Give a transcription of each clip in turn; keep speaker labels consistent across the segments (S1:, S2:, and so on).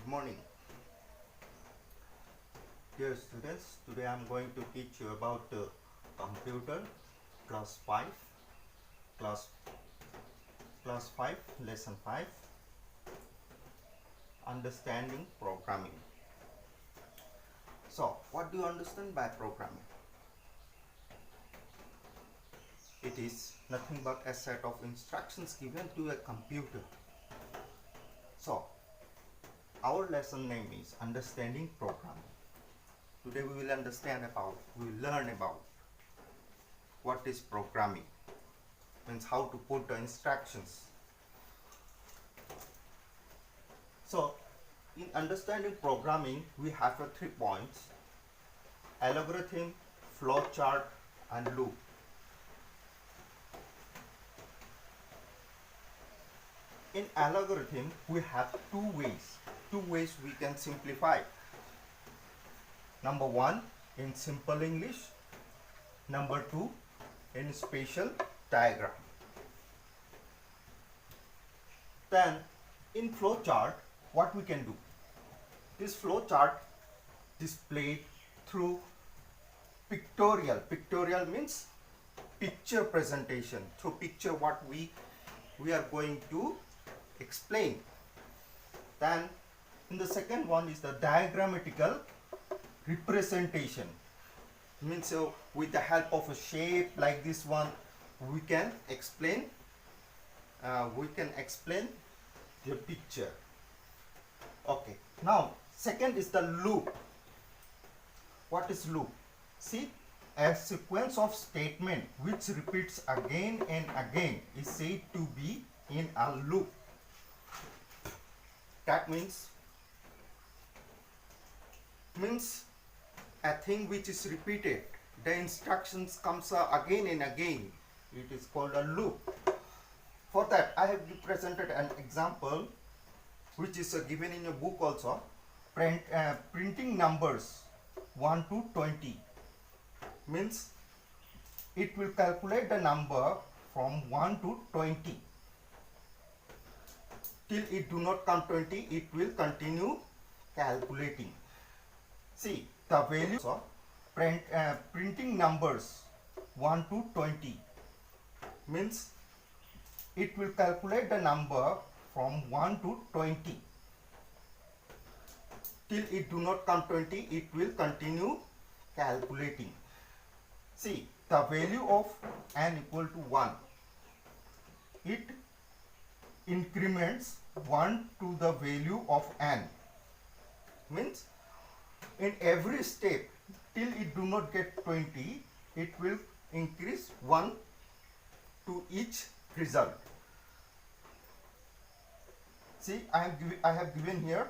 S1: Good morning, dear students. Today I am going to teach you about computer class 5, class class 5, lesson 5, understanding programming. So, what do you understand by programming? It is nothing but a set of instructions given to a computer. So, our lesson name is understanding programming. Today we will learn about what is programming, means how to put the instructions. So in understanding programming we have 3 points: algorithm, flowchart and loop. In algorithm we have two ways we can simplify. Number 1 in simple English, number 2 in spatial diagram. Then in flowchart what we can do? This flowchart displayed through pictorial. Pictorial means picture presentation. Through picture what we are going to explain. Then in the second one is the diagrammatical representation. Means with the help of a shape like this one we can explain the picture. Okay, now second is the loop. What is loop? See, a sequence of statement which repeats again and again is said to be in a loop. That means a thing which is repeated, the instructions comes again and again, it is called a loop. For that I have presented an example which is given in your book also. Printing numbers 1 to 20 means it will calculate the number from 1 to 20 till it do not come 20, it will continue calculating. See, the value of printing numbers 1 to 20 means it will calculate the number from 1 to 20 till it do not come 20, it will continue calculating. See, the value of n equal to 1, it increments 1 to the value of n, means in every step till it do not get 20, it will increase 1 to each result. See, I have given here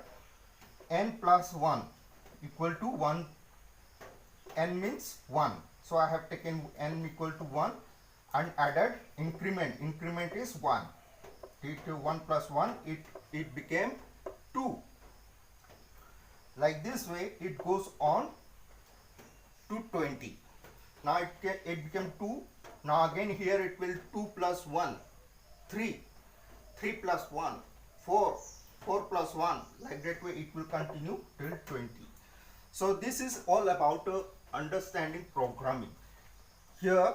S1: n plus 1 equal to 1. N means 1, so I have taken n equal to 1 and added increment. Increment is 1. Till 1 plus 1 it became 2. Like this way it goes on to 20. Now it became 2. Now again here it will 2 plus 1 3, 3 plus 1 4, 4 plus 1, like that way it will continue till 20. So this is all about understanding programming. Here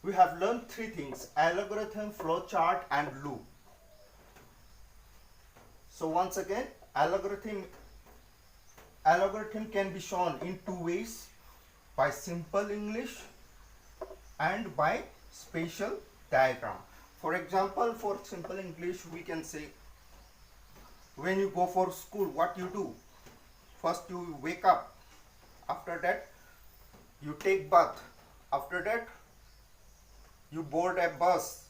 S1: we have learned 3 things: algorithm, flowchart and loop. So once again, algorithm can be shown in 2 ways: by simple English and by spatial diagram. For example, for simple English we can say, when you go for school, what you do? First you wake up, after that you take bath, after that you board a bus,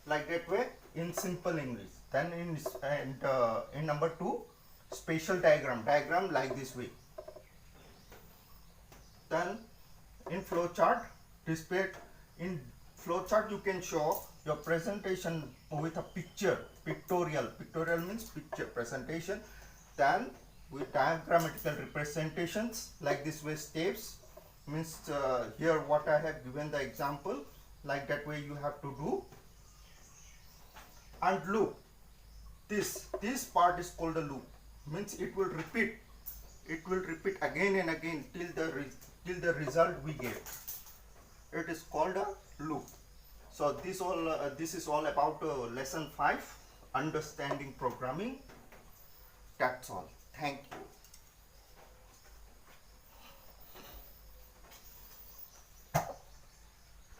S1: like that way in simple English. Then in number 2, spatial diagram like this way. Then in flowchart, in flowchart you can show your presentation with a picture. Pictorial means picture presentation. Then with diagrammatical representations like this way, steps means here what I have given the example, like that way you have to do. And loop this part is called a loop. Means it will repeat again and again till the result we get. It is called a loop. So this is all about lesson 5, understanding programming. That's all. Thank you.